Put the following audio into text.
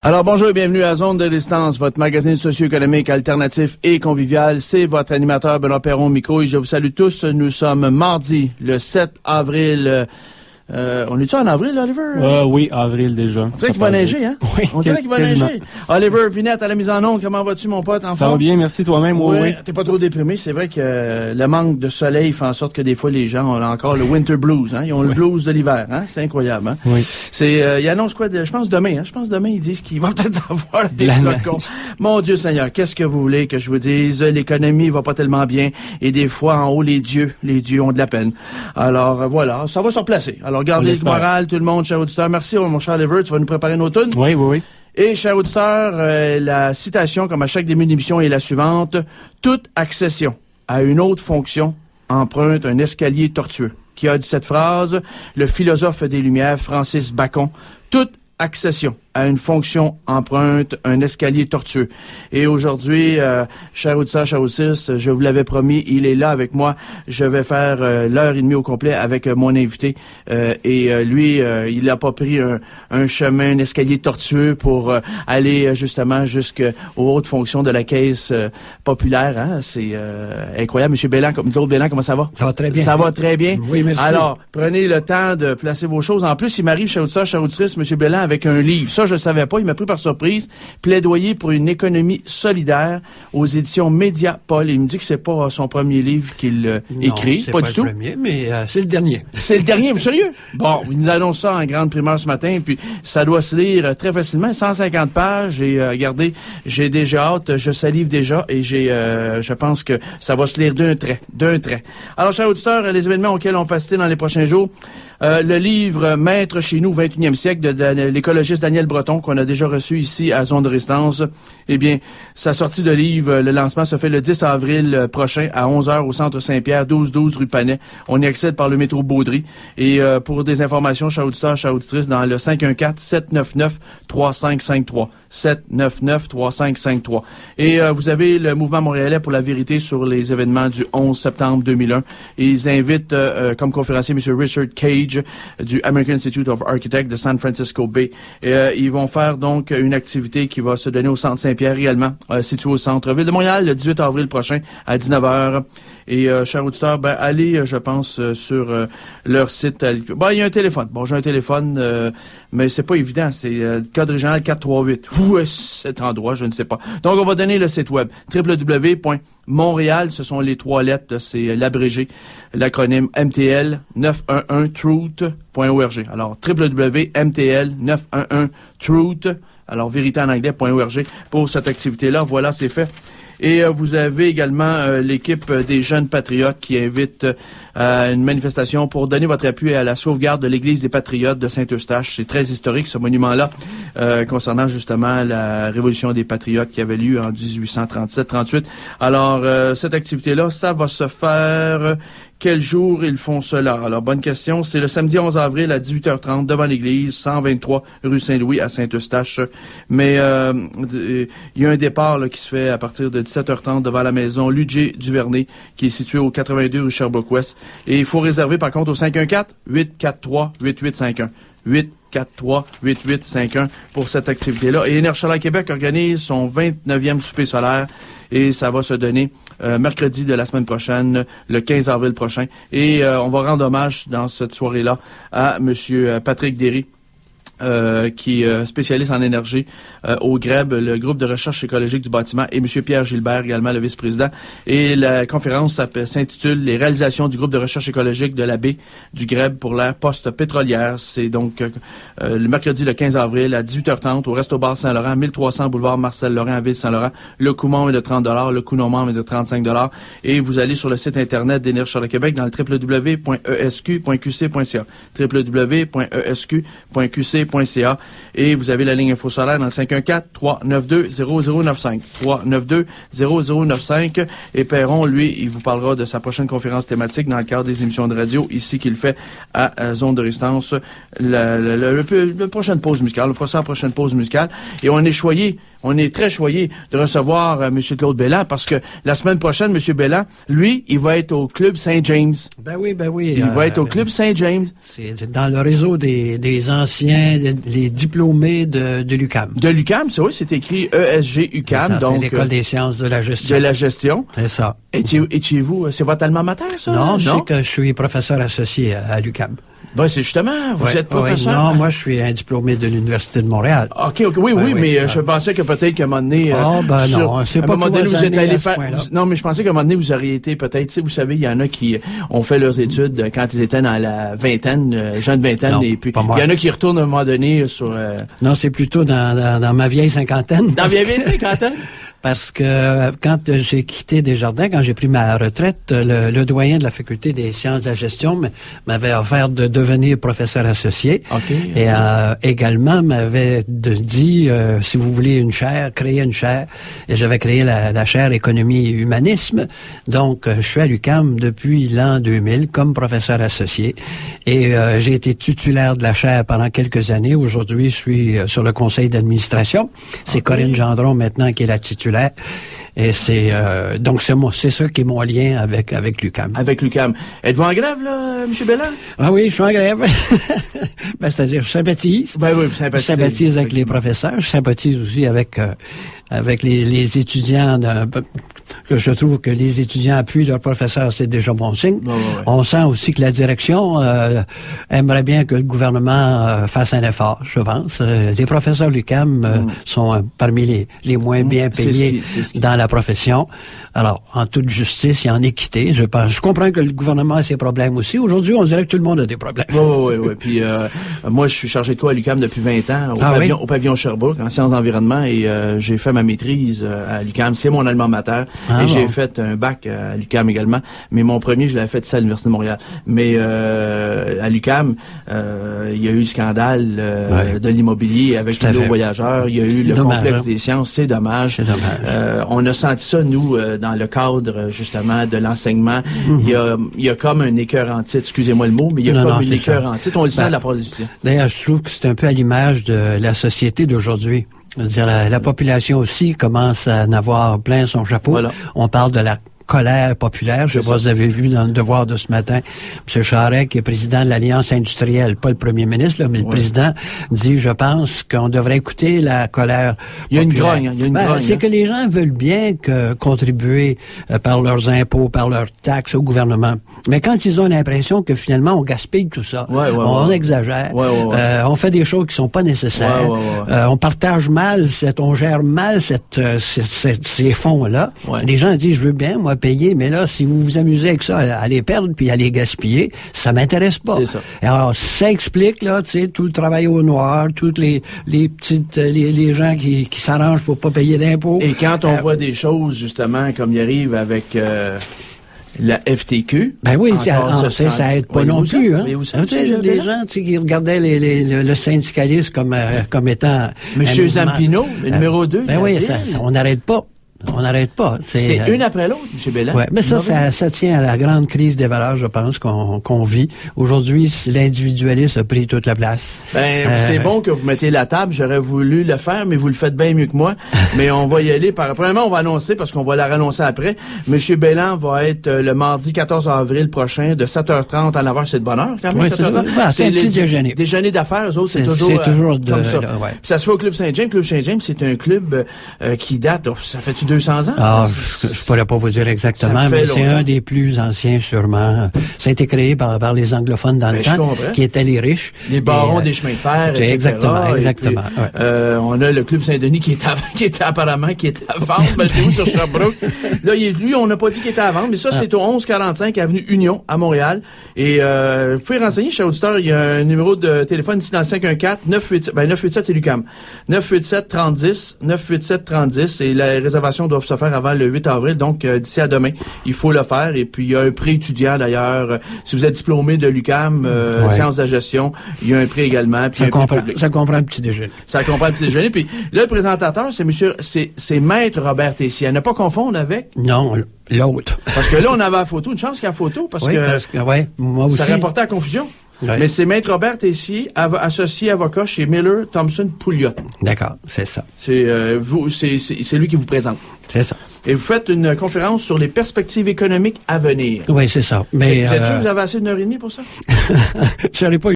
Alors bonjour et bienvenue à Zone de Distance, votre magazine socio-économique alternatif et convivial. C'est votre animateur Benoît Perron au micro et je vous salue tous. Nous sommes mardi, le 7 avril. On est-tu en avril, Oliver? Oui, avril déjà. On dirait qu'il va neiger, hein? Oui, on dirait qu'il va neiger. Oliver Vinette à la mise en onde, comment vas-tu, mon pote? Ça va bien, merci toi-même. Oui. T'es pas trop déprimé. C'est vrai que le manque de soleil fait en sorte que des fois, les gens ont encore le winter blues, hein? Ils ont le blues de l'hiver, hein? C'est incroyable, hein? Oui. Ils annoncent quoi? Je pense demain, hein? Je pense demain, ils disent qu'ils vont peut-être avoir des flocons. Mon Dieu Seigneur, qu'est-ce que vous voulez que je vous dise? L'économie va pas tellement bien et des fois, en haut, les dieux ont de la peine. Alors, voilà, ça va se replacer. Alors, gardez le moral. Tout le monde, cher auditeur. Merci, mon cher Oliver. Tu vas nous préparer nos tunes? Oui. Et, cher auditeur, la citation, comme à chaque début d'émission, est la suivante. Toute accession à une autre fonction emprunte un escalier tortueux. Qui a dit cette phrase? Le philosophe des Lumières, Francis Bacon. Toute accession à une fonction emprunte un escalier tortueux. Et aujourd'hui, cher auditeur, cher auditrice, je vous l'avais promis, il est là avec moi. Je vais faire l'heure et demie au complet avec mon invité. Lui, il n'a pas pris un chemin, un escalier tortueux pour aller justement jusqu'aux hautes fonctions de la caisse populaire. Hein? C'est incroyable. Monsieur Bélan, Claude Bélan, comment ça va? Ça va très bien. Ça va très bien? Oui, merci. Alors, prenez le temps de placer vos choses. En plus, il m'arrive, cher auditeur, cher auditrice, Monsieur Bélan, avec un livre. Ça, je ne savais pas. Il m'a pris par surprise. Plaidoyer pour une économie solidaire aux éditions Mediapol. Il me dit que c'est pas son premier livre qu'il écrit. C'est pas du tout. Le premier, mais c'est le dernier. C'est le dernier, vous sérieux? Bon, il nous annonce ça en grande primeur ce matin, puis ça doit se lire très facilement. 150 pages et regardez, j'ai déjà hâte, je salive déjà et je pense que ça va se lire d'un trait. Alors, chers auditeurs, les événements auxquels on peut assister dans les prochains jours, le livre Maître chez nous, 21e siècle, de l'écologiste Daniel Breton, qu'on a déjà reçu ici à Zone de Résistance. Eh bien, sa sortie de livre, le lancement se fait le 10 avril prochain à 11h au Centre Saint-Pierre, 1212 rue Panay. On y accède par le métro Baudry. Et pour des informations, chers auditeurs, chers auditrices, dans le 514-799-3553. 799-3553. Et vous avez le Mouvement montréalais pour la vérité sur les événements du 11 septembre 2001. Et ils invitent comme conférencier M. Richard Cage du American Institute of Architects de San Francisco Bay. Ils vont faire donc une activité qui va se donner au Centre Saint-Pierre également, situé au centre-ville de Montréal, le 18 avril prochain à 19h. Et chers auditeurs, allez, je pense, sur leur site. Il y a un téléphone. Bon, j'ai un téléphone, mais c'est pas évident. C'est code régional 438. Où est cet endroit? Je ne sais pas. Donc, on va donner le site web. www.montréal, ce sont les 3 lettres, c'est l'abrégé, l'acronyme MTL 911truth.org. Alors, www.mtl 911truth, alors vérité en anglais.org pour cette activité-là. Voilà, c'est fait. Et vous avez également l'équipe des Jeunes Patriotes qui invite à une manifestation pour donner votre appui à la sauvegarde de l'Église des Patriotes de Saint-Eustache. C'est très historique, ce monument-là, concernant justement la Révolution des Patriotes qui avait lieu en 1837-38. Alors, cette activité-là, ça va se faire... Quel jour ils font cela? Alors, bonne question. C'est le samedi 11 avril à 18h30 devant l'église, 123 rue Saint-Louis à Saint-Eustache. Mais il y a un départ là, qui se fait à partir de 17h30 devant la maison Ludger-Duvernay, qui est située au 82 rue Sherbrooke-Ouest. Et il faut réserver par contre au 514-843-8851. 843-8851 pour cette activité-là. Et Énergie Solaire Québec organise son 29e souper solaire et ça va se donner mercredi de la semaine prochaine, le 15 avril prochain. Et on va rendre hommage dans cette soirée-là à Monsieur Patrick Derry, qui est spécialiste en énergie au GREB, le groupe de recherche écologique du bâtiment, et M. Pierre Gilbert, également le vice-président. Et la conférence s'intitule « Les réalisations du groupe de recherche écologique de la baie du GREB pour l'ère post-pétrolière ». C'est donc le mercredi le 15 avril à 18h30 au Resto-Bar Saint-Laurent, 1300 boulevard Marcel-Laurent à Ville-Saint-Laurent. Le coût membre est de 30 $, le coût non-membre est de 35 $. Et vous allez sur le site internet d'Énergie Solaire Québec dans le www.esq.qc.ca. www.esq.qc.ca. Et vous avez la ligne Info Solaire dans le 514-392-0095. 392-0095. Et Perron, lui, il vous parlera de sa prochaine conférence thématique dans le cadre des émissions de radio ici qu'il fait à Zone de Résistance. La prochaine pause musicale. On fera ça à la prochaine pause musicale. Et on est choyé on est très choyés de recevoir M. Claude Belland parce que la semaine prochaine, M. Belland, lui, il va être au Club Saint-James. Ben oui. Il va être au Club Saint-James. C'est dans le réseau des anciens, les diplômés de l'UQAM. De l'UQAM, c'est oui, c'est écrit ESG-UQAM. C'est l'École des sciences de la gestion. De la gestion. C'est ça. Et chez vous, c'est votre alma mater, ça? Non, je sais que je suis professeur associé à l'UQAM. Ben, c'est justement, vous êtes professeur. Non, moi, je suis un diplômé de l'Université de Montréal. OK, oui, mais je pensais que peut-être qu'à un moment donné... non, c'est pas tous les années à ce point-là. Non, mais je pensais qu'à un moment donné, vous auriez été peut-être... Tu sais, vous savez, il y en a qui ont fait leurs études quand ils étaient dans la vingtaine, jeune vingtaine, non, et puis il y en a qui retournent à un moment donné sur... Non, c'est plutôt dans ma vieille cinquantaine. Dans ma vieille cinquantaine? Parce que quand j'ai quitté Desjardins, quand j'ai pris ma retraite, le doyen de la Faculté des sciences de la gestion m'avait offert de devenir professeur associé. Okay. Et également m'avait dit, si vous voulez une chaire, créez une chaire. Et j'avais créé la chaire économie et humanisme. Donc, je suis à l'UQAM depuis l'an 2000 comme professeur associé. Et j'ai été titulaire de la chaire pendant quelques années. Aujourd'hui, je suis sur le conseil d'administration. C'est Corinne Gendron maintenant qui est la titulaire. Et c'est donc c'est ça qui est mon lien avec l'UQAM. Avec l'UQAM. Êtes-vous en grève, là, M. Belland? Ah oui, je suis en grève. C'est-à-dire, je sympathise. Ben oui, vous sympathisez. Je sympathise avec les professeurs. Je sympathise aussi avec les étudiants que je trouve que les étudiants appuient leurs professeurs, c'est déjà bon signe. Ouais. On sent aussi que la direction aimerait bien que le gouvernement fasse un effort, je pense. Les professeurs de l'UQAM sont parmi les moins bien payés dans la profession. Alors, en toute justice et en équité, je pense. Je comprends que le gouvernement a ses problèmes aussi. Aujourd'hui, on dirait que tout le monde a des problèmes. Oui. Puis moi, je suis chargé de quoi à l'UQAM depuis 20 ans, au pavillon Sherbrooke, en sciences d'environnement, et j'ai fait ma maîtrise à l'UQAM. C'est mon alma mater. J'ai fait un bac à l'UQAM également, mais mon premier, je l'avais fait ici à l'Université de Montréal. Mais à l'UQAM, il y a eu le scandale de l'immobilier avec les voyageurs. Il y a eu le complexe des sciences. C'est dommage. On a senti ça, nous, dans le cadre, justement, de l'enseignement. Il y a comme un écœur en titre, excusez-moi le mot, mais il y a comme une écœur en titre. On le sent de la part des étudiants. D'ailleurs, je trouve que c'est un peu à l'image de la société d'aujourd'hui. Je veux dire, la population aussi commence à en avoir plein son chapeau. Voilà. On parle de la colère populaire. Je sais pas si vous avez vu dans le Devoir de ce matin, M. Charest, qui est président de l'Alliance industrielle, pas le premier ministre, là, mais le président, dit, je pense qu'on devrait écouter la colère populaire. Il y a une grogne. C'est que les gens veulent bien contribuer par leurs impôts, par leurs taxes au gouvernement. Mais quand ils ont l'impression que finalement on gaspille tout ça, on exagère, on fait des choses qui sont pas nécessaires, on partage mal, on gère mal ces fonds-là. Les gens disent, je veux bien, moi, payer, mais là, si vous vous amusez avec ça, à les perdre puis à les gaspiller, ça m'intéresse pas. C'est ça. Alors, ça explique, là, tu sais, tout le travail au noir, toutes les petites, les gens qui s'arrangent pour pas payer d'impôts. Et quand on voit des choses, justement, comme il arrive avec la FTQ. Ben oui, ça aide pas non plus. Hein? Des gens qui regardaient le syndicalisme comme étant... Monsieur Zampino, le numéro 2. Ben oui, on n'arrête pas. On n'arrête pas. C'est une après l'autre, M. Belland. Ouais, mais ça tient à la grande crise des valeurs, je pense, qu'on vit. Aujourd'hui, l'individualisme a pris toute la place. C'est bon que vous mettez la table. J'aurais voulu le faire, mais vous le faites bien mieux que moi. Mais on va y aller. Premièrement, on va annoncer, parce qu'on va la renoncer après. M. Belland va être le mardi 14 avril prochain, de 7h30 à 9h. C'est de bonne heure, quand même, 7h30. C'est un petit déjeuner. Déjeuner d'affaires, eux autres, c'est toujours comme ça. Puis ça se fait au Club Saint-James. Club Saint-James, c'est un club qui date, ça fait-tu 200 ans? Ah, je pourrais pas vous dire exactement, mais c'est un des plus anciens, sûrement. Ça a été créé par les anglophones dans le temps, qui étaient les riches. Les barons des chemins de fer, etc. Exactement. Puis, on a le Club Saint-Denis qui est à vendre, mais chez vous, sur Sherbrooke. Là, lui, on n'a pas dit qu'il était à vendre, mais ça, c'est au 1145 avenue Union, à Montréal. Et, vous pouvez renseigner, cher auditeur, il y a un numéro de téléphone ici dans le 514-987, c'est l'UQAM. 987-3010, 987-3010, et la réservation doit se faire avant le 8 avril, donc d'ici à demain, il faut le faire. Et puis, il y a un prix étudiant, d'ailleurs. Si vous êtes diplômé de l'UQAM, sciences de la gestion, il y a un prix également. Puis ça comprend un petit déjeuner. Ça comprend un petit déjeuner. Puis là, le présentateur, c'est Maître Robert Tessier. À ne pas confondre avec... Non, l'autre. Parce que là, on avait la photo. Une chance qu'il y a la photo, parce que moi aussi. Ça rapportait à confusion. Oui. Mais c'est Maître Robert Tessier, associé avocat chez Miller Thomson Pouliot. D'accord, c'est ça. C'est lui qui vous présente. C'est ça. Et vous faites une conférence sur les perspectives économiques à venir. Oui, c'est ça. Mais Vous êtes sûr que vous avez assez d'1h30 pour ça? j'aurais pas